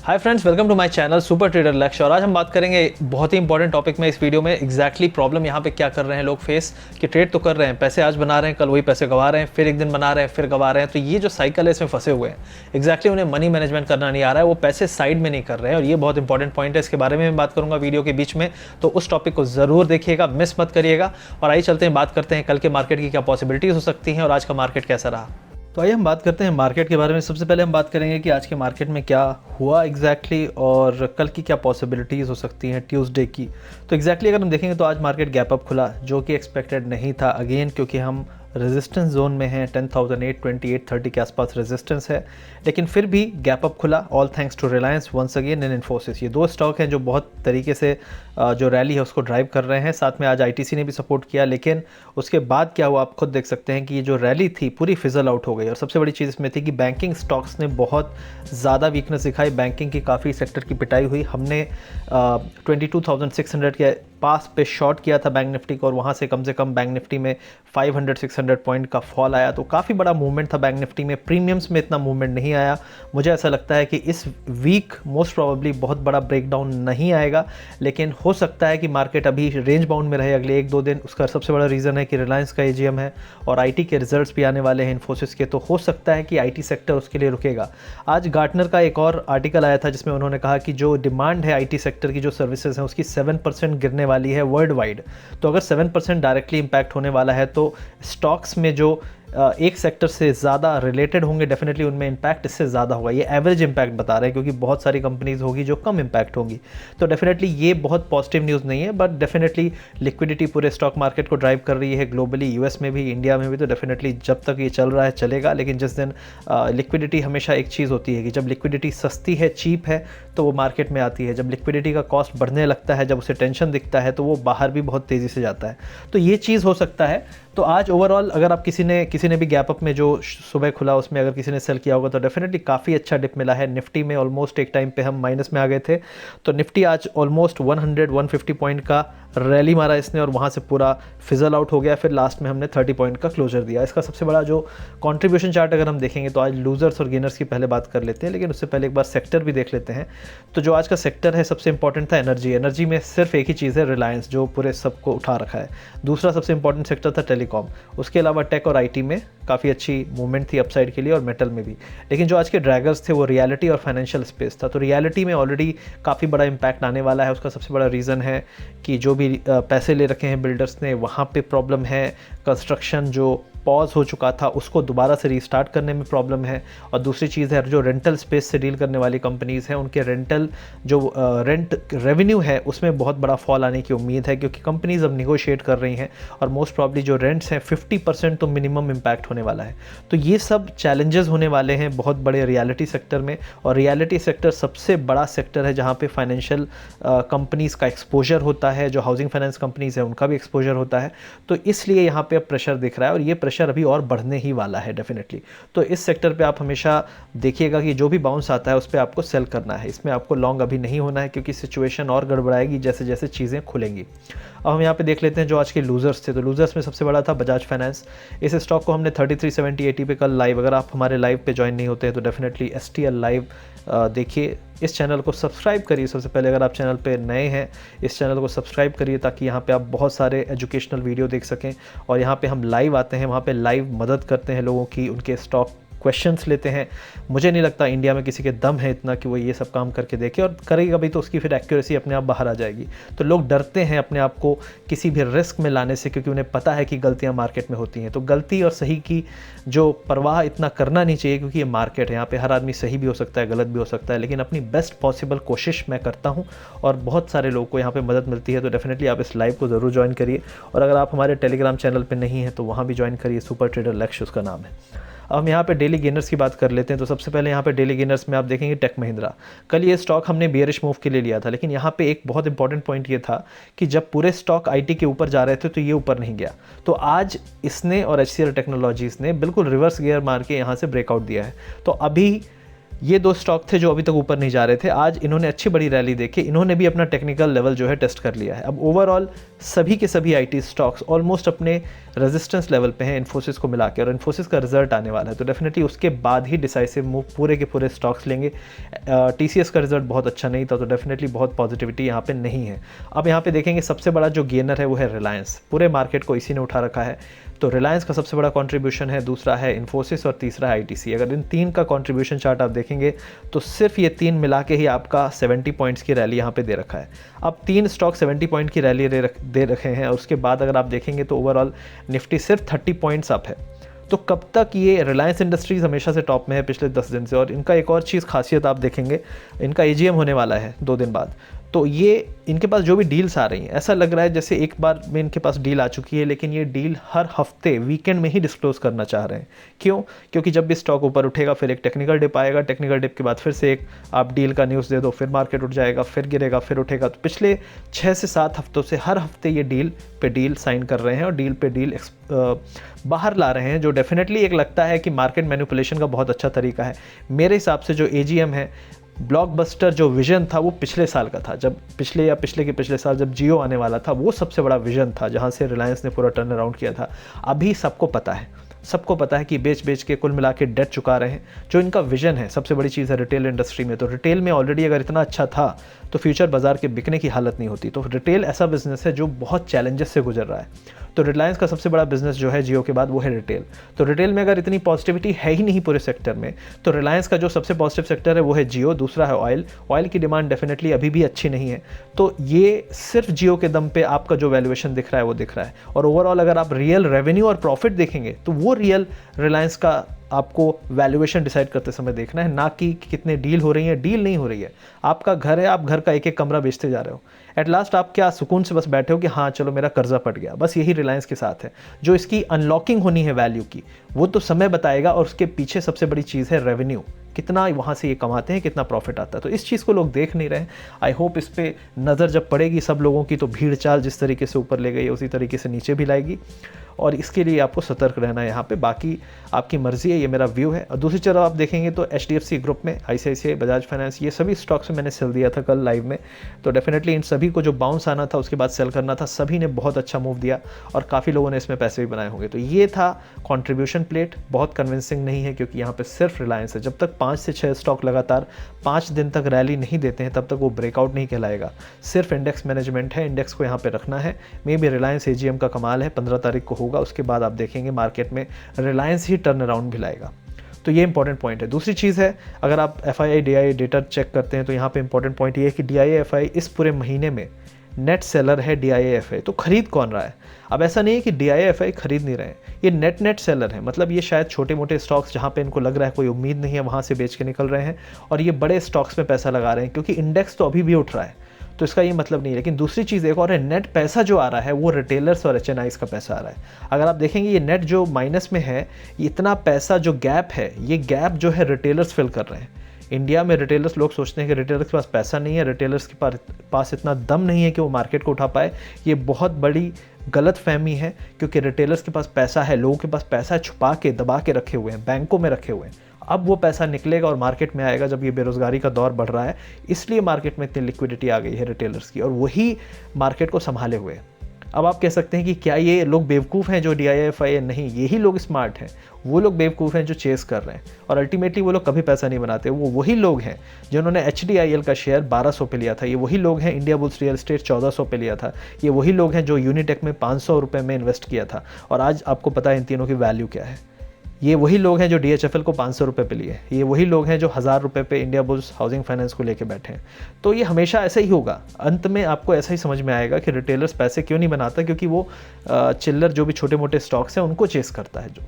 Hi friends, welcome to my channel super trader Lakshya. और आज हम बात करेंगे बहुत ही इंपॉर्टेंट टॉपिक में इस वीडियो में। एग्जैक्टली प्रॉब्लम यहाँ पे क्या कर रहे हैं लोग फेस, कि ट्रेड तो कर रहे हैं, पैसे आज बना रहे हैं, कल वही पैसे गवा रहे हैं, फिर एक दिन बना रहे हैं, फिर गवा रहे हैं। तो ये जो साइकिल है इसमें फंसे हुए हैं। एग्जैक्टली उन्हें मनी मैनेजमेंट करना नहीं आ रहा है, वो पैसे साइड में नहीं कर रहे हैं। और ये बहुत इंपॉर्टेंट पॉइंट है, इसके बारे में मैं बात करूंगा वीडियो के बीच में। तो उस टॉपिक को जरूर देखिएगा, मिस मत करिएगा। और आइए चलते हैं, बात करते हैं कल के मार्केट की क्या पॉसिबिलिटीज हो सकती हैं और आज का मार्केट कैसा रहा। तो आइए हम बात करते हैं मार्केट के बारे में। सबसे पहले हम बात करेंगे कि आज के मार्केट में क्या हुआ एग्जैक्टली और कल की क्या पॉसिबिलिटीज़ हो सकती हैं ट्यूसडे की। तो एग्जैक्टली अगर हम देखेंगे तो आज मार्केट गैप अप खुला, जो कि एक्सपेक्टेड नहीं था अगेन, क्योंकि हम रेजिस्टेंस जोन में हैं। 10,828.30 के आसपास रेजिस्टेंस है, लेकिन फिर भी गैप अप खुला, all thanks to Reliance once again and Infosys. ये दो स्टॉक हैं जो बहुत तरीके से जो रैली है उसको ड्राइव कर रहे हैं। साथ में आज आईटीसी ने भी सपोर्ट किया, लेकिन उसके बाद क्या हुआ आप खुद देख सकते हैं कि ये जो रैली थी पूरी फिजल आउट हो गई। और सबसे बड़ी चीज़ इसमें थी कि बैंकिंग स्टॉक्स ने बहुत ज़्यादा वीकनेस दिखाई, बैंकिंग की काफ़ी सेक्टर की पिटाई हुई। हमने 22,600 के पास पे शॉर्ट किया था बैंक निफ्टी को, और वहाँ से कम बैंक निफ्टी में 500-600 पॉइंट का फॉल आया। तो काफ़ी बड़ा मूवमेंट था बैंक निफ्टी में। प्रीमियम्स में इतना मूवमेंट नहीं आया। मुझे ऐसा लगता है कि इस वीक मोस्ट प्रोबेबली बहुत बड़ा ब्रेकडाउन नहीं आएगा, लेकिन हो सकता है कि मार्केट अभी रेंज बाउंड में रहे अगले 1-2 दिन। उसका सबसे बड़ा रीज़न है कि रिलायंस का एजीएम है और आईटी के रिजल्ट्स भी आने वाले हैं इन्फोसिस के। तो हो सकता है कि आईटी सेक्टर उसके लिए रुकेगा। आज गार्टनर का एक और आर्टिकल आया था जिसमें उन्होंने कहा कि जो डिमांड है आईटी सेक्टर की, जो सर्विसेज हैं, उसकी 7% गिरने वाली है वर्ल्ड वाइड। तो अगर 7% डायरेक्टली इंपैक्ट होने वाला है तो स्टॉक्स में जो एक सेक्टर से ज़्यादा रिलेटेड होंगे, डेफिनेटली उनमें इंपैक्ट इससे ज़्यादा होगा। ये एवरेज इंपैक्ट बता रहे हैं, क्योंकि बहुत सारी कंपनीज होगी जो कम इंपैक्ट होंगी। तो डेफिनेटली ये बहुत पॉजिटिव न्यूज़ नहीं है, बट डेफिनेटली लिक्विडिटी पूरे स्टॉक मार्केट को ड्राइव कर रही है ग्लोबली, यूएस में भी, इंडिया में भी। तो डेफिनेटली जब तक ये चल रहा है चलेगा, लेकिन जिस दिन लिक्विडिटी, हमेशा एक चीज़ होती है कि जब लिक्विडिटी सस्ती है, चीप है, तो वो मार्केट में आती है। जब लिक्विडिटी का कॉस्ट बढ़ने लगता है, जब उसे टेंशन दिखता है, तो वो बाहर भी बहुत तेज़ी से जाता है। तो ये चीज़ हो सकता है। तो आज ओवरऑल अगर आप किसी ने भी गैप अप में जो सुबह खुला उसमें अगर किसी ने सेल किया होगा तो डेफिनेटली काफ़ी अच्छा डिप मिला है। निफ्टी में ऑलमोस्ट एक टाइम पे हम माइनस में आ गए थे, तो निफ्टी आज ऑलमोस्ट 100-150 पॉइंट का रैली मारा इसने, और वहाँ से पूरा फिजल आउट हो गया। फिर लास्ट में हमने 30 पॉइंट का क्लोजर दिया। इसका सबसे बड़ा जो कंट्रीब्यूशन चार्ट अगर हम देखेंगे तो आज लूजर्स और गेनर्स की पहले बात कर लेते हैं, लेकिन उससे पहले एक बार सेक्टर भी देख लेते हैं। तो जो आज का सेक्टर है सबसे इंपॉर्टेंट था एनर्जी। एनर्जी में सिर्फ एक ही चीज़ है, रिलायंस, जो पूरे सबको उठा रखा है। दूसरा सबसे इंपॉर्टेंट सेक्टर था टेलीकॉम। उसके अलावा टेक और आईटी में काफ़ी अच्छी मूवमेंट थी अपसाइड के लिए, और मेटल में भी। लेकिन जो आज के ड्रैगर्स थे वो रियलिटी और फाइनेंशियल स्पेस था। तो रियलिटी में ऑलरेडी काफ़ी बड़ा इंपैक्ट आने वाला है। उसका सबसे बड़ा रीज़न है कि जो भी पैसे ले रखे हैं बिल्डर्स ने, वहाँ पे प्रॉब्लम है। कंस्ट्रक्शन जो पॉज हो चुका था उसको दोबारा से रीस्टार्ट करने में प्रॉब्लम है। और दूसरी चीज़ है, जो रेंटल स्पेस से डील करने वाली कंपनीज़ हैं, उनके रेंटल जो रेंट रेवेन्यू है उसमें बहुत बड़ा फॉल आने की उम्मीद है, क्योंकि कंपनीज़ अब निगोशिएट कर रही हैं, और मोस्ट प्रॉब्ली जो रेंट्स हैं 50% तो मिनिमम इम्पैक्ट होने वाला है। तो ये सब चैलेंजेस होने वाले हैं बहुत बड़े रियलिटी सेक्टर में। और रियलिटी सेक्टर सबसे बड़ा सेक्टर है जहाँ पे फाइनेंशियल कंपनीज़ का एक्सपोजर होता है, जो हाउसिंग फाइनेंस कंपनीज़ है उनका भी एक्सपोजर होता है। तो इसलिए यहाँ पे अब प्रेशर दिख रहा है, और ये प्रेशर अभी और बढ़ने ही वाला है डेफिनेटली। तो इस सेक्टर पे आप हमेशा देखिएगा कि जो भी बाउंस आता है उस पर आपको सेल करना है। इसमें आपको लॉन्ग अभी नहीं होना है, क्योंकि सिचुएशन और गड़बड़ाएगी जैसे जैसे चीज़ें खुलेंगी। अब हम यहाँ पे देख लेते हैं जो आज के लूजर्स थे। तो लूजर्स में सबसे बड़ा था बजाज फाइनेंस। इस स्टॉक को हमने 3370-80 पे कल लाइव, अगर आप हमारे लाइव पे ज्वाइन नहीं होते हैं तो डेफिनेटली STL लाइव देखिए। इस चैनल को सब्सक्राइब करिए सबसे पहले, अगर आप चैनल पे नए हैं इस चैनल को सब्सक्राइब करिए, ताकि यहाँ पे आप बहुत सारे एजुकेशनल वीडियो देख सकें। और यहाँ पे हम लाइव आते हैं, वहाँ पे लाइव मदद करते हैं लोगों की, उनके स्टॉक क्वेश्चंस लेते हैं। मुझे नहीं लगता इंडिया में किसी के दम है इतना कि वो ये सब काम करके देखे, और करेगा भी तो उसकी फिर एक्यूरेसी अपने आप बाहर आ जाएगी। तो लोग डरते हैं अपने आप को किसी भी रिस्क में लाने से, क्योंकि उन्हें पता है कि गलतियां मार्केट में होती हैं। तो गलती और सही की जो परवाह इतना करना नहीं चाहिए, क्योंकि ये मार्केट है, यहाँ पे हर आदमी सही भी हो सकता है, गलत भी हो सकता है। लेकिन अपनी बेस्ट पॉसिबल कोशिश मैं करता हूँ, और बहुत सारे लोगों को यहाँ पर मदद मिलती है। तो डेफिनेटली आप इस लाइव को ज़रूर ज्वाइन करिए। और अगर आप हमारे टेलीग्राम चैनल पर नहीं हैं तो वहाँ भी ज्वाइन करिए, सुपर ट्रेडर लक्ष्य उसका नाम है। अब हम यहाँ पे डेली गेनर्स की बात कर लेते हैं। तो सबसे पहले यहाँ पे डेली गेनर्स में आप देखेंगे टेक महिंद्रा। कल ये स्टॉक हमने बेयरिश मूव के लिए लिया था, लेकिन यहाँ पे एक बहुत इंपॉर्टेंट पॉइंट ये था कि जब पूरे स्टॉक आईटी के ऊपर जा रहे थे तो ये ऊपर नहीं गया। तो आज इसने और HCL टेक्नोलॉजीज़ ने बिल्कुल रिवर्स गियर मार के यहाँ से ब्रेकआउट दिया है। तो अभी ये दो स्टॉक थे जो अभी तक ऊपर नहीं जा रहे थे, आज इन्होंने अच्छी बड़ी रैली देखी, इन्होंने भी अपना टेक्निकल लेवल जो है टेस्ट कर लिया है। अब ओवरऑल सभी के सभी आईटी स्टॉक्स ऑलमोस्ट अपने रेजिस्टेंस लेवल पे हैं इन्फोसिस को मिला के, और इन्फोसिस का रिजल्ट आने वाला है तो डेफिनेटली उसके बाद ही डिसाइसिव मूव पूरे के पूरे स्टॉक्स लेंगे। टीसीएस का रिजल्ट बहुत अच्छा नहीं था तो डेफिनेटली बहुत पॉजिटिविटी यहाँ पे नहीं है। अब यहाँ पे देखेंगे सबसे बड़ा जो गेनर है वो है रिलायंस, पूरे मार्केट को इसी ने उठा रखा है। तो रिलायंस का सबसे बड़ा कंट्रीब्यूशन है, दूसरा है इन्फोसिस और तीसरा है आईटीसी। अगर इन तीन का कंट्रीब्यूशन चार्ट आप देखेंगे तो सिर्फ ये तीन मिला के ही आपका 70 पॉइंट्स की रैली यहाँ पे दे रखा है। अब तीन स्टॉक 70 पॉइंट की रैली दे रखे हैं और उसके बाद अगर आप देखेंगे तो ओवरऑल निफ्टी सिर्फ 30 पॉइंट्स अप है। तो कब तक ये रिलायंस इंडस्ट्रीज़ हमेशा से टॉप में है पिछले 10 दिन से, और इनका एक और चीज़ खासियत आप देखेंगे, इनका एजीएम होने वाला है 2 दिन बाद। तो ये इनके पास जो भी डील्स आ रही हैं ऐसा लग रहा है जैसे एक बार में इनके पास डील आ चुकी है, लेकिन ये डील हर हफ्ते वीकेंड में ही डिस्क्लोज करना चाह रहे हैं। क्यों? क्योंकि जब भी स्टॉक ऊपर उठेगा फिर एक टेक्निकल डिप आएगा, टेक्निकल डिप के बाद फिर से एक आप डील का न्यूज़ दे दो, फिर मार्केट उठ जाएगा, फिर गिरेगा, फिर उठेगा। तो पिछले 6 से 7 हफ्तों से हर हफ्ते ये डील पे डील साइन कर रहे हैं और डील पे डील बाहर ला रहे हैं, जो डेफिनेटली एक लगता है कि मार्केट मैनिपुलेशन का बहुत अच्छा तरीका है। मेरे हिसाब से जो एजीएम है, ब्लॉकबस्टर जो विजन था वो पिछले साल का था, जब पिछले या पिछले के पिछले साल जब जियो आने वाला था, वो सबसे बड़ा विजन था जहां से रिलायंस ने पूरा टर्न अराउंड किया था। अभी सबको पता है कि बेच के कुल मिला के डेट चुका रहे हैं। जो इनका विजन है, सबसे बड़ी चीज़ है रिटेल इंडस्ट्री में, तो रिटेल में ऑलरेडी अगर इतना अच्छा था तो फ्यूचर बाजार के बिकने की हालत नहीं होती। तो रिटेल ऐसा बिजनेस है जो बहुत चैलेंजेस से गुजर रहा है। तो रिलायंस का सबसे बड़ा बिजनेस जो है जियो के बाद वो है रिटेल। तो रिटेल में अगर इतनी पॉजिटिविटी है ही नहीं पूरे सेक्टर में, तो रिलायंस का जो सबसे पॉजिटिव सेक्टर है वो है जियो, दूसरा है ऑयल की डिमांड डेफिनेटली अभी भी अच्छी नहीं है। तो ये सिर्फ जियो के दम पे आपका जो वैल्यूएशन दिख रहा है वो दिख रहा है। और ओवरऑल अगर आप रियल रेवेन्यू और प्रॉफिट देखेंगे तो वो रियल रिलायंस का आपको वैल्यूएशन डिसाइड करते समय देखना है, ना कि कितने डील हो रही है। डील नहीं हो रही है, आपका घर है, आप घर का एक एक कमरा बेचते जा रहे हो। एट लास्ट आप क्या सुकून से बस बैठे हो कि हाँ चलो मेरा कर्जा पट गया, बस यही रिलायंस के साथ है। जो इसकी अनलॉकिंग होनी है वैल्यू की, वो तो समय बताएगा, और उसके पीछे सबसे बड़ी चीज़ है रेवेन्यू, कितना वहाँ से ये कमाते हैं, कितना प्रॉफिट आता है। तो इस चीज़ को लोग देख नहीं रहे हैं। आई होप इस पर नज़र जब पड़ेगी सब लोगों की तो भीड़ चाल जिस तरीके से ऊपर ले गई है उसी तरीके से नीचे भी लाएगी, और इसके लिए आपको सतर्क रहना है यहाँ पे। बाकी आपकी मर्जी है, ये मेरा व्यू है। और दूसरी तरफ आप देखेंगे तो एचडीएफसी ग्रुप में आईसीआईसीआई, बजाज फाइनेंस, ये सभी स्टॉक्स में मैंने सेल दिया था कल लाइव में। तो डेफिनेटली इन सभी को जो बाउंस आना था उसके बाद सेल करना था, सभी ने बहुत अच्छा मूव दिया और काफ़ी लोगों ने इसमें पैसे भी बनाए होंगे। तो ये था कॉन्ट्रीब्यूशन प्लेट, बहुत कन्विंसिंग नहीं है क्योंकि यहाँ पर सिर्फ रिलायंस है। जब तक 5 से 6 स्टॉक लगातार 5 दिन तक रैली नहीं देते हैं तब तक वो ब्रेकआउट नहीं कहलाएगा। सिर्फ इंडेक्स मैनेजमेंट है, इंडेक्स को यहाँ पे रखना है। मे बी रिलायंस एजीएम का कमाल है, 15 तारीख को होगा, उसके बाद आप देखेंगे मार्केट में रिलायंस ही टर्न अराउंड भी लाएगा। तो ये इंपॉर्टेंट पॉइंट है। दूसरी चीज़ है, अगर आप एफआईआई डीआईआई डेटा चेक करते हैं तो यहाँ पे इंपॉर्टेंट पॉइंट ये है कि डीआईआई इस पूरे महीने में नेट सेलर है डीआईआई। तो खरीद कौन रहा है? अब ऐसा नहीं है कि डीआईआई खरीद नहीं रहे हैं, ये नेट सेलर है। मतलब ये शायद छोटे मोटे स्टॉक्स जहाँ पे इनको लग रहा है कोई उम्मीद नहीं है वहाँ से बेच के निकल रहे हैं, और ये बड़े स्टॉक्स में पैसा लगा रहे हैं क्योंकि इंडेक्स तो अभी भी उठ रहा है, तो इसका ये मतलब नहीं है। लेकिन दूसरी चीज़ एक और है, नेट पैसा जो आ रहा है वो रिटेलर्स और एचएनआईज का पैसा आ रहा है। अगर आप देखेंगे ये नेट जो माइनस में है, इतना पैसा जो गैप है, ये गैप जो है रिटेलर्स फिल कर रहे हैं। इंडिया में रिटेलर्स, लोग सोचते हैं कि रिटेलर्स के पास पैसा नहीं है, रिटेलर्स के पास इतना दम नहीं है कि वो मार्केट को उठा पाए। ये बहुत बड़ी गलत फहमी है क्योंकि रिटेलर्स के पास पैसा है, लोगों के पास पैसा छुपा के दबा के रखे हुए हैं, बैंकों में रखे हुए हैं। अब वो पैसा निकलेगा और मार्केट में आएगा जब ये बेरोज़गारी का दौर बढ़ रहा है, इसलिए मार्केट में इतनी लिक्विडिटी आ गई है रिटेलर्स की, और वही मार्केट को संभाले हुए है। अब आप कह सकते हैं कि क्या ये लोग बेवकूफ़ हैं जो डीआईएफआई है? नहीं, यही लोग स्मार्ट हैं। वो लोग बेवकूफ़ हैं जो चेस कर रहे हैं, और अल्टीमेटली वो लोग कभी पैसा नहीं बनाते। वो वही लोग हैं जिन्होंने एचडीआईएल का शेयर 1200 पे लिया था, ये वही लोग हैं इंडिया बुल्स रियल एस्टेट 1400 पे लिया था, ये वही लोग हैं जो यूनिटेक में 500 रुपये में इन्वेस्ट किया था, और आज आपको पता है इन तीनों की वैल्यू क्या है। ये वही लोग हैं जो डीएचएफएल को 500 रुपये पे लिए, ये वही लोग हैं जो 1000 रुपये पे इंडिया बुल्स हाउसिंग फाइनेंस को लेके बैठे हैं। तो ये हमेशा ऐसा ही होगा, अंत में आपको ऐसा ही समझ में आएगा कि रिटेलर्स पैसे क्यों नहीं बनाता, क्योंकि वो चिल्लर जो भी छोटे मोटे स्टॉक्स हैं उनको चेस करता है, जो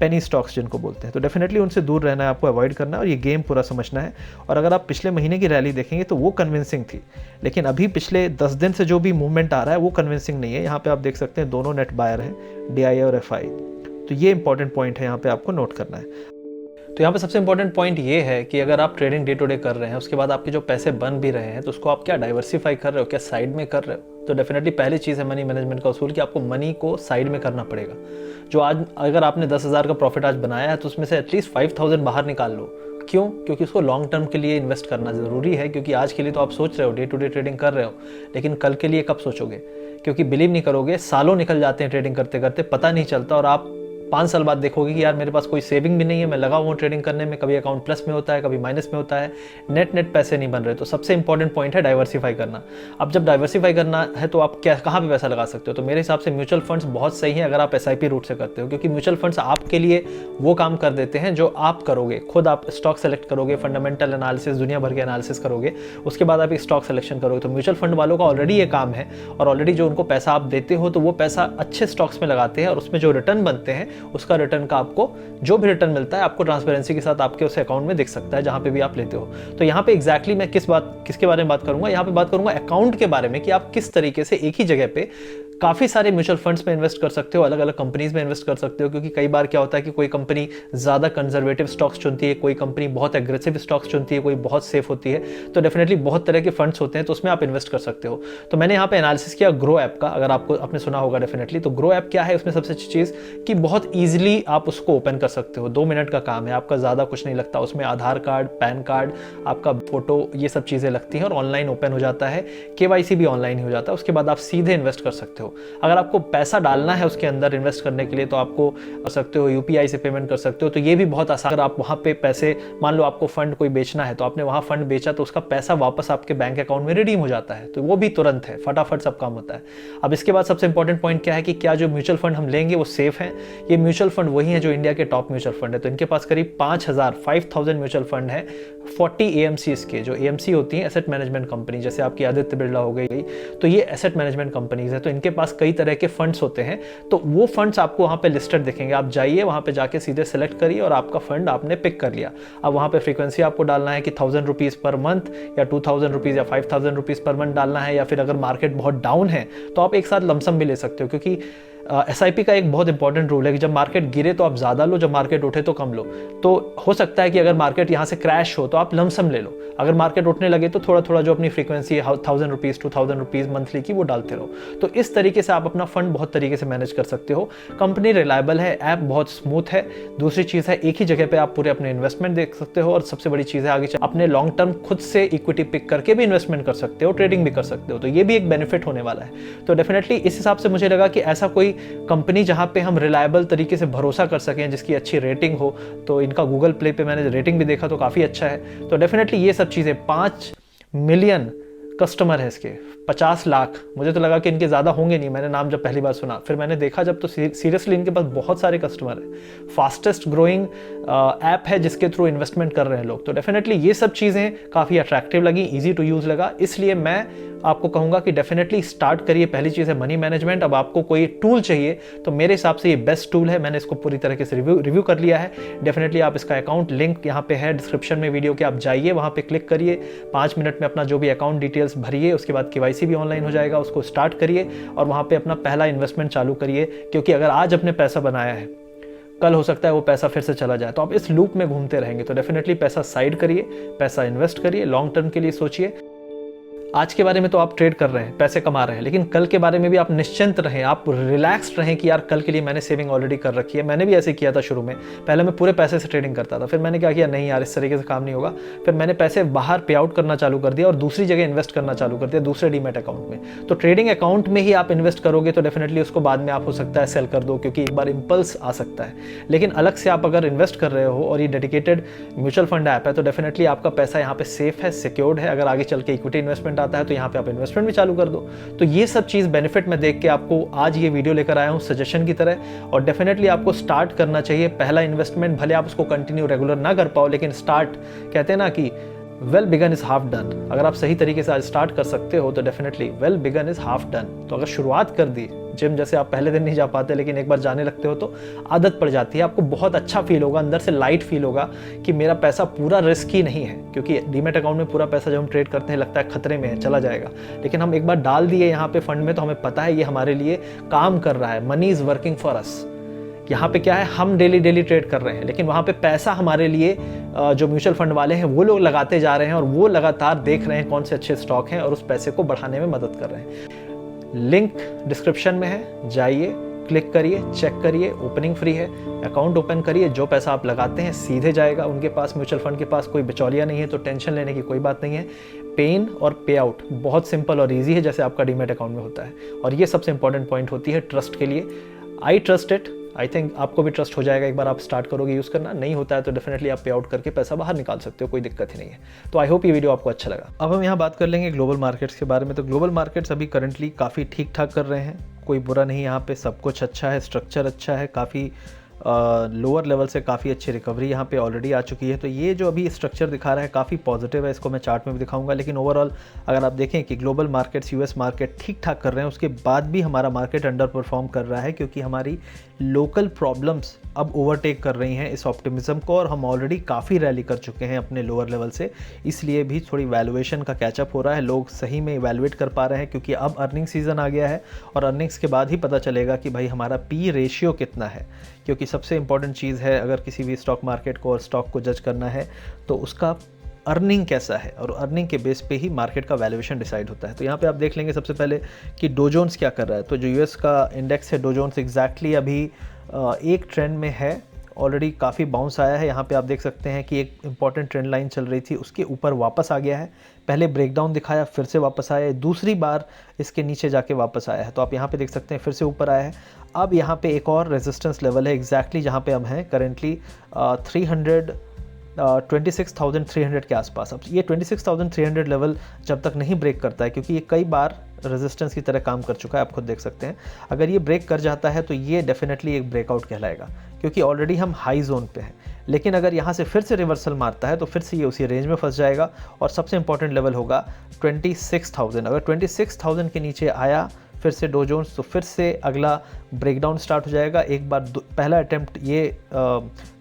पेनी स्टॉक्स जिनको बोलते हैं। तो डेफिनेटली उनसे दूर रहना है, आपको अवॉइड करना है, और ये गेम पूरा समझना है। और अगर आप पिछले महीने की रैली देखेंगे तो वो कन्विंसिंग थी, लेकिन अभी पिछले 10 दिन से जो भी मूवमेंट आ रहा है वो कन्विंसिंग नहीं है। यहाँ पे आप देख सकते हैं दोनों नेट बायर हैं, डीआईए और एफआई। तो ये इंपॉर्टेंट पॉइंट है, यहाँ पे आपको नोट करना है। तो यहाँ पे सबसे इंपॉर्टेंट पॉइंट ये है कि अगर आप ट्रेडिंग डे टू डे कर रहे हैं, उसके बाद आपके जो पैसे बन भी रहे हैं, तो उसको आप क्या डाइवर्सिफाई कर रहे हो, क्या साइड में कर रहे हो? तो डेफिनेटली पहली चीज़ है मनी मैनेजमेंट का उसूल कि आपको मनी को साइड में करना पड़ेगा। जो आज अगर आपने 10,000 का प्रॉफिट आज बनाया है तो उसमें से एटलीस्ट 5,000 बाहर निकाल लो, क्यों? क्योंकि उसको लॉन्ग टर्म के लिए इन्वेस्ट करना ज़रूरी है, क्योंकि आज के लिए तो आप सोच रहे हो, डे टू डे ट्रेडिंग कर रहे हो, लेकिन कल के लिए कब सोचोगे? क्योंकि बिलीव नहीं करोगे, सालों निकल जाते हैं ट्रेडिंग करते करते, पता नहीं चलता, और आप 5 साल बाद देखोगे कि यार मेरे पास कोई सेविंग भी नहीं है, मैं लगा हुआ हूँ ट्रेडिंग करने में, कभी अकाउंट प्लस में होता है, कभी माइनस में होता है, नेट पैसे नहीं बन रहे। तो सबसे इंपॉर्टेंट पॉइंट है डाइवर्सिफाई करना। अब जब डाइवर्सिफाई करना है तो आप कहाँ पे पैसा लगा सकते हो? तो मेरे हिसाब से म्यूचुअल फंड्स बहुत सही हैं अगर आप SIP रूट से करते हो, क्योंकि म्यूचुअल फंड्स आपके लिए वो काम कर देते हैं जो आप करोगे खुद। आप स्टॉक सेलेक्ट करोगे, फंडामेंटल एनालिसिस, दुनिया भर के एनालिसिस करोगे, उसके बाद आप एक स्टॉक सिलेक्शन करोगे। तो म्यूचुअल फंड वालों का ऑलरेडी ये काम है, और ऑलरेडी जो उनको पैसा आप देते हो तो वो पैसा अच्छे स्टॉक्स में लगाते हैं, और उसमें जो रिटर्न बनते हैं उसका रिटर्न का आपको जो भी रिटर्न मिलता है आपको ट्रांसपेरेंसी के साथ आपके उस अकाउंट में दिख सकता है जहां पे भी आप लेते हो। तो यहाँ पे एग्जैक्टली मैं किसके बारे में बात करूंगा? यहाँ पे बात करूंगा अकाउंट के बारे में, कि आप किस तरीके से एक ही जगह पे काफ़ी सारे म्यूचुअल फंड्स में इन्वेस्ट कर सकते हो, अलग अलग कंपनीज में इन्वेस्ट कर सकते हो। क्योंकि कई बार क्या होता है कि कोई कंपनी ज़्यादा कंजर्वेटिव स्टॉक्स चुनती है, कोई कंपनी बहुत एग्रेसिव स्टॉक्स चुनती है, कोई बहुत सेफ होती है। तो डेफिनेटली बहुत तरह के फंड्स होते हैं, तो उसमें आप इन्वेस्ट कर सकते हो। तो मैंने यहाँ पे एनालिसिस किया ग्रो ऐप का, अगर आपने सुना होगा डेफिनेटली। तो ग्रो ऐप क्या है? उसमें सबसे अच्छी चीज़ कि बहुत ईजिली आप उसको ओपन कर सकते हो, 2 मिनट का काम है, आपका ज़्यादा कुछ नहीं लगता। उसमें आधार कार्ड, पैन कार्ड, आपका फोटो, ये सब चीज़ें लगती हैं, और ऑनलाइन ओपन हो जाता है, KYC भी ऑनलाइन ही हो जाता है। उसके बाद आप सीधे इन्वेस्ट कर सकते हो। अगर आपको पैसा डालना है उसके अंदर इन्वेस्ट करने के लिए तो आपको कर सकते हो, UPI से पेमेंट कर सकते हो। तो ये भी बहुत आसान। अगर आप वहाँ पे पैसे, मान लो आपको फंड कोई बेचना है, तो आपने वहाँ फंड बेचा तो उसका पैसा वापस आपके बैंक अकाउंट में रिडीम हो जाता है, तो वो भी तुरंत है, फटाफट सब काम होता है। अब इसके बाद सबसे इंपॉर्टेंट पॉइंट क्या है कि क्या जो म्यूचुअल फंड हम लेंगे वो सेफ है? ये म्यूचुअल फंड वही है जो इंडिया के टॉप म्यूचुअल फंड है। तो इनके पास करीब 5000 म्यूचुअल फंड है, 40 AMCs के। जो AMC होती है एसेट मैनेजमेंट कंपनी, जैसे आपकी आदित्य बिरला हो गई, तो ये एसेट मैनेजमेंट कंपनीज है। तो इनके पास कई तरह के फंड्स होते हैं, तो वो फंड्स आपको वहाँ पे लिस्टेड दिखेंगे। आप जाइए वहाँ पे जाके सीधे सेलेक्ट करिए और आपका फंड आपने पिक कर लिया। अब वहाँ पे फ्रीक्वेंसी आपको डालना है कि 1000 रुपीज़ पर मंथ, या 2000 रुपीज़, या 5000 रुपीज़ पर मंथ डालना है, या फिर अगर मार्केट बहुत डाउन है तो आप एक साथ लमसम भी ले सकते हो। क्योंकि SIP का एक बहुत इंपॉर्टेंट रूल है कि जब मार्केट गिरे तो आप ज़्यादा लो, जब मार्केट उठे तो कम लो। तो हो सकता है कि अगर मार्केट यहाँ से क्रैश हो तो आप लमसम ले लो, अगर मार्केट उठने लगे तो थोड़ा थोड़ा जो अपनी फ्रीक्वेंसी है 1000 रुपीज़ 2000 रुपीज़ मंथली की, वो डालते रहो। तो इस तरीके से आप अपना फंड बहुत तरीके से मैनेज कर सकते हो। कंपनी रिलायबल है, ऐप बहुत स्मूथ है। दूसरी चीज़ है, एक ही जगह पे आप पूरे अपने इन्वेस्टमेंट देख सकते हो, और सबसे बड़ी चीज़ है आगे अपने लॉन्ग टर्म खुद से इक्विटी पिक करके भी इन्वेस्टमेंट कर सकते हो, ट्रेडिंग भी कर सकते हो। तो ये भी एक बेनिफिट होने वाला है। तो डेफिनेटली इस हिसाब से मुझे लगा कि ऐसा कोई कंपनी जहाँ पे हम रिलायबल तरीके से भरोसा कर सकें, जिसकी अच्छी रेटिंग हो, तो इनका गूगल प्ले पे मैंने रेटिंग भी देखा तो काफ़ी अच्छा है। तो डेफिनेटली ये सब चीज़ें, 5 मिलियन कस्टमर है इसके, 50 लाख। मुझे तो लगा कि इनके ज़्यादा होंगे नहीं, मैंने नाम जब पहली बार सुना, फिर मैंने देखा जब, तो सीरियसली इनके पास बहुत सारे कस्टमर हैं। फास्टेस्ट ग्रोइंग ऐप है जिसके थ्रू इन्वेस्टमेंट कर रहे हैं लोग। तो डेफिनेटली ये सब चीज़ें काफ़ी अट्रैक्टिव लगी, ईजी टू यूज़ लगा, इसलिए मैं आपको कहूँगा कि डेफिनेटली स्टार्ट करिए। पहली चीज़ है मनी मैनेजमेंट। अब आपको कोई टूल चाहिए तो मेरे हिसाब से ये बेस्ट टूल है, मैंने इसको पूरी तरीके से रिव्यू कर लिया है। डेफिनेटली आप इसका अकाउंट लिंक यहाँ पे है डिस्क्रिप्शन में वीडियो के, आप जाइए वहाँ पे क्लिक करिए, 5 मिनट में अपना जो भी अकाउंट डिटेल्स भरिए, उसके बाद KYC भी ऑनलाइन हो जाएगा, उसको स्टार्ट करिए और वहाँ पे अपना पहला इन्वेस्टमेंट चालू करिए। क्योंकि अगर आज आपने पैसा बनाया है, कल हो सकता है वो पैसा फिर से चला जाए, तो आप इस लूप में घूमते रहेंगे। तो डेफिनेटली पैसा साइड करिए, पैसा इन्वेस्ट करिए, लॉन्ग टर्म के लिए सोचिए। आज के बारे में तो आप ट्रेड कर रहे हैं, पैसे कमा रहे हैं, लेकिन कल के बारे में भी आप निश्चिंत रहें, आप रिलैक्स्ड रहें कि यार कल के लिए मैंने सेविंग ऑलरेडी कर रखी है। मैंने भी ऐसे किया था शुरू में, पहले मैं पूरे पैसे से ट्रेडिंग करता था, फिर मैंने क्या किया, नहीं यार इस तरीके से काम नहीं होगा, फिर मैंने पैसे बाहर पे आउट करना चालू कर दिया और दूसरी जगह इन्वेस्ट करना चालू कर दिया, दूसरे डीमैट अकाउंट में। तो ट्रेडिंग अकाउंट में ही आप इन्वेस्ट करोगे तो डेफिनेटली उसको बाद में आप हो सकता है सेल कर दो, क्योंकि एक बार इंपल्स आ सकता है। लेकिन अलग से आप अगर इन्वेस्ट कर रहे हो और ये डेडिकेटेड म्यूचुअल फंड ऐप है, तो डेफिनेटली आपका पैसा यहाँ पे सेफ है, सिक्योर्ड है। अगर आगे चल के इक्विटी इन्वेस्टमेंट आता है तो यहाँ पे आप इन्वेस्टमेंट भी चालू कर दो। तो ये सब चीज़ बेनिफिट मैं देख के आपको आज ये वीडियो लेकर आया हूँ सजेशन की तरह, और डेफिनेटली आपको स्टार्ट करना चाहिए। पहला इन्वेस्टमेंट भले आप उसको कंटिन्यू रेगुलर ना कर पाओ, लेकिन स्टार्ट, कहते हैं ना कि well begun is half done. अगर आप सही तरीके से आज स्टार्ट कर सकते हो तो definitely well begun is half done. तो अगर शुरुआत कर दी, जिम जैसे आप पहले दिन नहीं जा पाते, लेकिन एक बार जाने लगते हो तो आदत पड़ जाती है, आपको बहुत अच्छा फील होगा, अंदर से लाइट फील होगा कि मेरा पैसा पूरा रिस्की नहीं है। क्योंकि डीमैट अकाउंट में पूरा पैसा जब हम ट्रेड करते हैं लगता है खतरे में है, चला जाएगा, लेकिन हम एक बार डाल दिए यहाँ पे फंड में तो हमें पता है ये हमारे लिए काम कर रहा है, money is working for us. यहाँ पे क्या है, हम डेली ट्रेड कर रहे हैं, लेकिन वहाँ पे पैसा हमारे लिए जो म्यूचुअल फंड वाले हैं वो लोग लगाते जा रहे हैं, और वो लगातार देख रहे हैं कौन से अच्छे स्टॉक हैं और उस पैसे को बढ़ाने में मदद कर रहे हैं। लिंक डिस्क्रिप्शन में है, जाइए, क्लिक करिए, चेक करिए, ओपनिंग फ्री है, अकाउंट ओपन करिए, जो पैसा आप लगाते हैं सीधे जाएगा उनके पास, म्यूचुअल फंड के पास कोई बिचौलिया नहीं है, तो टेंशन लेने की कोई बात नहीं है। पे इन और पे आउट बहुत सिंपल और ईजी है, जैसे आपका डीमैट अकाउंट में होता है। और ये सबसे इंपॉर्टेंट पॉइंट होती है ट्रस्ट के लिए। I trust it, I think आपको भी ट्रस्ट हो जाएगा एक बार आप स्टार्ट करोगे यूज़ करना। नहीं होता है तो डेफिनेटली आप पे आउट करके पैसा बाहर निकाल सकते हो, कोई दिक्कत ही नहीं है। तो आई होप ये वीडियो आपको अच्छा लगा। अब हम यहाँ बात कर लेंगे ग्लोबल मार्केट्स के बारे में। तो ग्लोबल मार्केट्स अभी करंटली काफ़ी ठीक ठाक कर रहे हैं, कोई बुरा नहीं, यहाँ पे सब कुछ अच्छा है, स्ट्रक्चर अच्छा है, काफ़ी लोअर लेवल से काफ़ी अच्छी रिकवरी यहाँ पे ऑलरेडी आ चुकी है। तो ये जो अभी स्ट्रक्चर दिखा रहा है काफ़ी पॉजिटिव है, इसको मैं चार्ट में भी दिखाऊंगा। लेकिन ओवरऑल अगर आप देखें कि ग्लोबल मार्केट्स, यूएस मार्केट ठीक ठाक कर रहे हैं, उसके बाद भी हमारा मार्केट अंडर परफॉर्म कर रहा है, क्योंकि हमारी लोकल प्रॉब्लम्स अब ओवरटेक कर रही हैं इस ऑप्टिमिज्म को, और हम ऑलरेडी काफ़ी रैली कर चुके हैं अपने लोअर लेवल से। इसलिए भी थोड़ी वैल्यूएशन का कैचअप हो रहा है, लोग सही में इवैल्यूएट कर पा रहे हैं, क्योंकि अब अर्निंग सीजन आ गया है और अर्निंग्स के बाद ही पता चलेगा कि भाई हमारा पी रेशियो कितना है। क्योंकि सबसे इंपॉर्टेंट चीज़ है, अगर किसी भी स्टॉक मार्केट को और स्टॉक को जज करना है तो उसका अर्निंग कैसा है, और अर्निंग के बेस पे ही मार्केट का वैल्यूएशन डिसाइड होता है। तो यहाँ पे आप देख लेंगे सबसे पहले कि डो जोन्स क्या कर रहा है। तो जो यूएस का इंडेक्स है डो जोन्स, एग्जैक्टली अभी एक ट्रेंड में है, ऑलरेडी काफ़ी बाउंस आया है। यहाँ पे आप देख सकते हैं कि एक इंपॉर्टेंट ट्रेंड लाइन चल रही थी, उसके ऊपर वापस आ गया है। पहले ब्रेकडाउन दिखाया, फिर से वापस आया है, दूसरी बार इसके नीचे जाके वापस आया है। तो आप यहाँ पे देख सकते हैं फिर से ऊपर आया है। अब यहाँ पे एक और रेजिस्टेंस लेवल है एग्जैक्टली जहाँ पे हम हैं करेंटली 26,300 के आसपास। अब ये 26,300 लेवल जब तक नहीं ब्रेक करता है, क्योंकि ये कई बार रेजिस्टेंस की तरह काम कर चुका है, आप खुद देख सकते हैं। अगर ये ब्रेक कर जाता है तो ये डेफिनेटली एक ब्रेकआउट कहलाएगा, क्योंकि ऑलरेडी हम हाई जोन पे हैं। लेकिन अगर यहाँ से फिर से रिवर्सल मारता है तो फिर से ये उसी रेंज में फंस जाएगा, और सबसे इंपॉर्टेंट लेवल होगा 26,000। अगर 26,000 के नीचे आया फिर से डो जोन्स, तो फिर से अगला ब्रेकडाउन स्टार्ट हो जाएगा। एक बार पहला अटेम्प्ट ये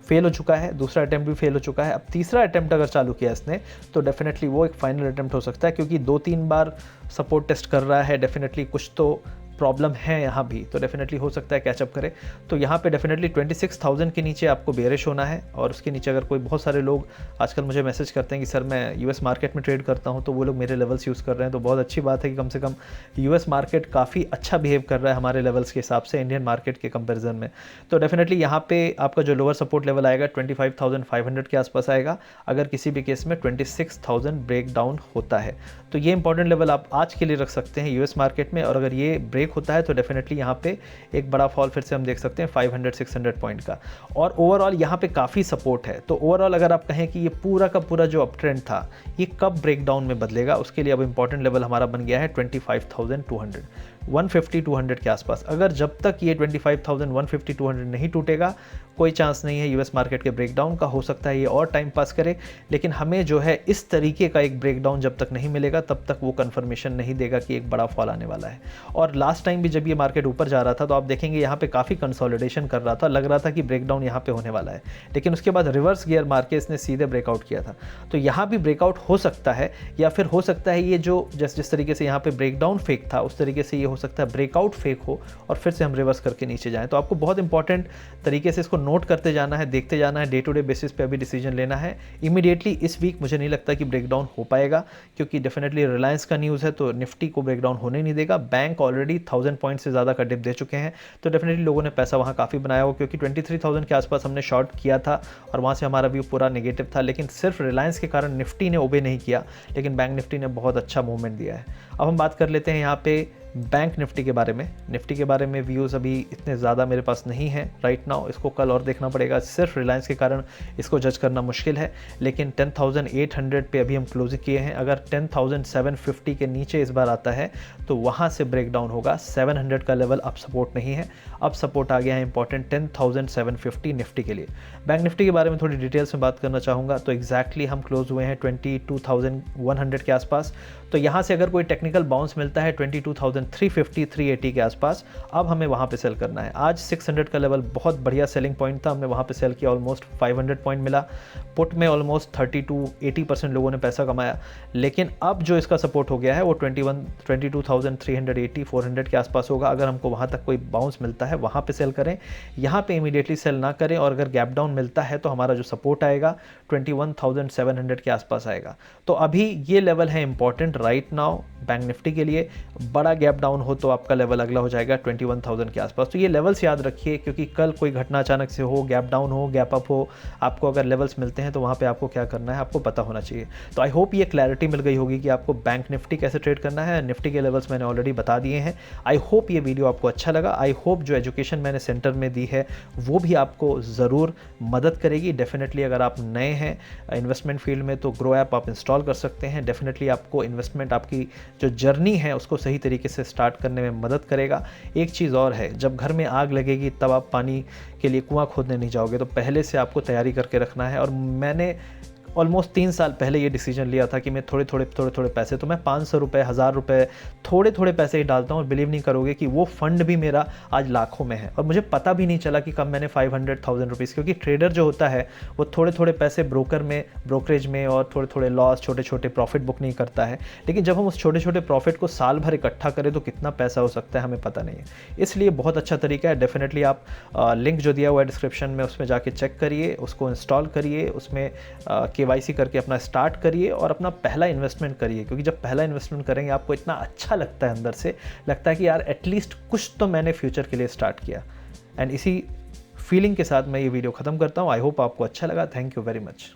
फेल हो चुका है, दूसरा अटेम्प्ट भी फेल हो चुका है, अब तीसरा अटेम्प्ट अगर चालू किया इसने तो डेफिनेटली वो एक फाइनल अटेम्प्ट हो सकता है, क्योंकि 2-3 बार सपोर्ट टेस्ट कर रहा है, डेफिनेटली कुछ तो प्रॉब्लम है यहाँ भी, तो डेफिनेटली हो सकता है कैचअप करे। तो यहाँ पे डेफिनेटली 26,000 के नीचे आपको बेरिश होना है, और उसके नीचे अगर कोई, बहुत सारे लोग आजकल मुझे मैसेज करते हैं कि सर मैं यूएस मार्केट में ट्रेड करता हूँ, तो वो लोग मेरे लेवल्स यूज़ कर रहे हैं। तो बहुत अच्छी बात है कि कम से कम यूएस मार्केट काफ़ी अच्छा बिहेव कर रहा है हमारे लेवल्स के हिसाब से इंडियन मार्केट के कंपेरिजन में। तो डेफिनेटली यहाँ पे आपका जो लोअर सपोर्ट लेवल आएगा 25,500 के आसपास आएगा, अगर किसी भी केस में 26,000 ब्रेक डाउन होता है। तो ये इंपॉर्टेंट लेवल आप आज के लिए रख सकते हैं यूएस मार्केट में, और अगर ये ब्रेक होता है तो डेफिनेटली यहाँ पे एक बड़ा फॉल फिर से हम देख सकते हैं 500-600 पॉइंट का, और ओवरऑल यहाँ पे काफ़ी सपोर्ट है। तो ओवरऑल अगर आप कहें कि ये पूरा का पूरा जो अप ट्रेंड था ये कब ब्रेकडाउन में बदलेगा, उसके लिए अब इंपॉर्टेंट लेवल हमारा बन गया है 25,200, 150-200 के आसपास। अगर जब तक ये 25,000 150-200 नहीं टूटेगा, कोई चांस नहीं है यूएस मार्केट के ब्रेकडाउन का। हो सकता है ये और टाइम पास करे, लेकिन हमें जो है इस तरीके का एक ब्रेकडाउन जब तक नहीं मिलेगा तब तक वो कंफर्मेशन नहीं देगा कि एक बड़ा फॉल आने वाला है। और लास्ट टाइम भी जब ये मार्केट ऊपर जा रहा था तो आप देखेंगे यहाँ पे काफ़ी कंसोलिडेशन कर रहा था, लग रहा था कि ब्रेकडाउन यहाँ पे होने वाला है, लेकिन उसके बाद रिवर्स गियर मार के इसने सीधे ब्रेकआउट किया था। तो यहाँ भी ब्रेकआउट हो सकता है, या फिर हो सकता है ये जो जिस तरीके से यहाँ पे ब्रेकडाउन फेक था उस तरीके से ये हो सकता है ब्रेकआउट फेक हो और फिर से हम रिवर्स करके नीचे जाएं। तो आपको बहुत इंपॉर्टेंट तरीके से इसको नोट करते जाना है, देखते जाना है, डे टू डे बेसिस पे अभी डिसीजन लेना है। इमीडिएटली इस वीक मुझे नहीं लगता कि ब्रेकडाउन हो पाएगा, क्योंकि डेफिनेटली रिलायंस का न्यूज़ है तो निफ्टी को ब्रेकडाउन होने नहीं देगा। बैंक ऑलरेडी 1000 पॉइंट से ज़्यादा का डिप दे चुके हैं, तो डेफिनेटली लोगों ने पैसा वहाँ काफ़ी बनाया हो, क्योंकि 23,000 के आसपास हमने शॉर्ट किया था और वहाँ से हमारा व्यू पूरा नेगेटिव था। लेकिन सिर्फ रिलायंस के कारण निफ्टी ने ओबे नहीं किया, लेकिन बैंक निफ्टी ने बहुत अच्छा मूवमेंट दिया है। अब हम बात कर लेते हैं यहाँ पे बैंक निफ्टी के बारे में। निफ्टी के बारे में व्यूज़ अभी इतने ज़्यादा मेरे पास नहीं है राइट नाउ, इसको कल और देखना पड़ेगा, सिर्फ रिलायंस के कारण इसको जज करना मुश्किल है। लेकिन 10,800 पे अभी हम क्लोजिंग किए हैं, अगर 10,750 के नीचे इस बार आता है तो वहाँ से ब्रेक डाउन होगा। 700 का लेवल अब सपोर्ट नहीं है, अब सपोर्ट आ गया है इंपॉर्टेंट 10,750 निफ्टी के लिए। बैंक निफ्टी के बारे में थोड़ी डिटेल्स में बात करना चाहूँगा, तो एग्जैक्टली हम क्लोज हुए हैं 22,100 के आसपास। तो यहाँ से अगर कोई टेक्निकल बाउंस मिलता है 22,350 380 के आसपास, अब हमें वहाँ पे सेल करना है। आज 600 का लेवल बहुत बढ़िया सेलिंग पॉइंट था, हमने वहाँ पे सेल किया, ऑलमोस्ट 500 पॉइंट मिला। पुट में ऑलमोस्ट 30-80% लोगों ने पैसा कमाया। लेकिन अब जो इसका सपोर्ट हो गया है वो 22,380 400 के आसपास होगा। अगर हमको वहाँ तक कोई बाउंस मिलता है वहाँ पे सेल करें, यहाँ पे इमीडिएटली सेल ना करें। और अगर गैप डाउन मिलता है तो हमारा जो सपोर्ट आएगा 21,700 के आसपास आएगा। तो अभी ये लेवल है important right now bank Nifty के लिए। बड़ा गैप डाउन हो तो आपका लेवल अगला हो जाएगा 21,000 के आसपास। तो ये लेवल्स याद रखिए, क्योंकि कल कोई घटना अचानक से हो, गैप डाउन हो, गैप अप हो, आपको अगर लेवल्स मिलते हैं तो वहाँ पे आपको क्या करना है आपको पता होना चाहिए। तो आई होप ये क्लैरिटी मिल गई होगी कि आपको बैंक निफ्टी कैसे ट्रेड करना है। निफ्टी के लेवल्स मैंने ऑलरेडी बता दिए हैं। आई होप ये वीडियो आपको अच्छा लगा। आई होप जो एजुकेशन मैंने सेंटर में दी है वो भी आपको ज़रूर मदद करेगी। डेफिनेटली अगर आप नए हैं इन्वेस्टमेंट फील्ड में तो ग्रो ऐप आप इंस्टॉल कर सकते हैं। डेफिनेटली आपको इन्वेस्टमेंट, आपकी जो जर्नी है उसको सही तरीके से स्टार्ट करने में मदद करेगा। एक चीज़ और है, जब घर में आग लगेगी तब आप पानी के लिए कुआं खोदने नहीं जाओगे, तो पहले से आपको तैयारी करके रखना है। और मैंने ऑलमोस्ट 3 साल पहले ये डिसीजन लिया था कि मैं थोड़े थोड़े पैसे, तो मैं 500 रुपये, 1000 रुपये, थोड़े थोड़े पैसे ही डालता हूँ। और बिलीव नहीं करोगे कि वो फंड भी मेरा आज लाखों में है और मुझे पता भी नहीं चला कि कब मैंने 500,000 रुपीज़, क्योंकि ट्रेडर जो होता है वो थोड़े थोड़े पैसे ब्रोकर में, ब्रोकरेज में और थोड़े थोड़े लॉस, छोटे छोटे प्रॉफिट बुक नहीं करता है। लेकिन जब हम उस छोटे छोटे प्रॉफिट को साल भर इकट्ठा करें तो कितना पैसा हो सकता है हमें पता नहीं है। इसलिए बहुत अच्छा तरीका है। डेफिनेटली आप लिंक जो दिया हुआ है डिस्क्रिप्शन में उसमें जाके चेक करिए, उसको इंस्टॉल करिए, उसमें KYC करके अपना स्टार्ट करिए और अपना पहला इन्वेस्टमेंट करिए। क्योंकि जब पहला इन्वेस्टमेंट करेंगे आपको इतना अच्छा लगता है, अंदर से लगता है कि यार एटलीस्ट कुछ तो मैंने फ्यूचर के लिए स्टार्ट किया। एंड इसी फीलिंग के साथ मैं ये वीडियो ख़त्म करता हूँ। आई होप आपको अच्छा लगा। Thank you very much.